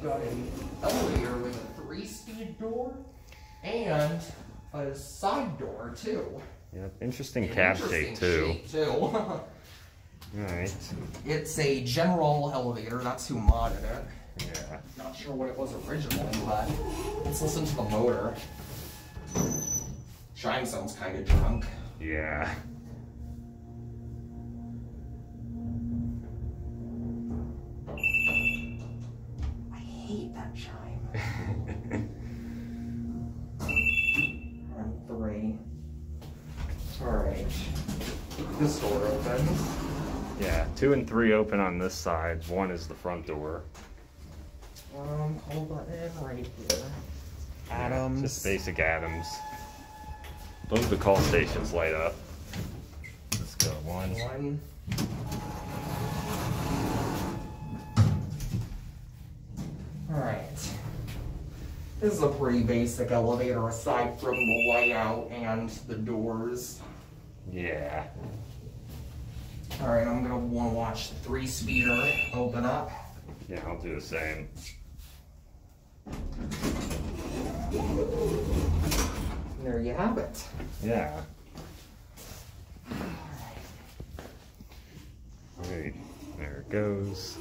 got an elevator with a 3-speed door and a side door too. Yep, interesting cab shape too. Alright. It's a general elevator, that's who modded it. Yeah. Not sure what it was originally, but let's listen to the motor. Chime sounds kind of drunk. Yeah. I hate that chime. And 3. Alright. This door opens. Yeah, 2 and 3 open on this side. 1 is the front door. Call button right here. Adams. Just basic Adams. Both the call stations light up. Let's go. 1. Alright. This is a pretty basic elevator aside from the layout and the doors. Yeah. Alright, I'm gonna want to watch the 3-speeder open up. Yeah, I'll do the same. There you have it. Yeah. Alright, there it goes.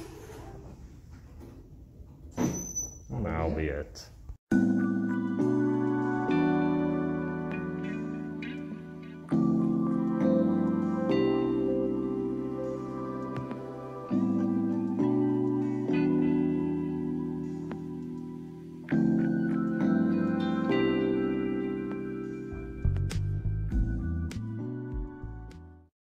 And that'll be it.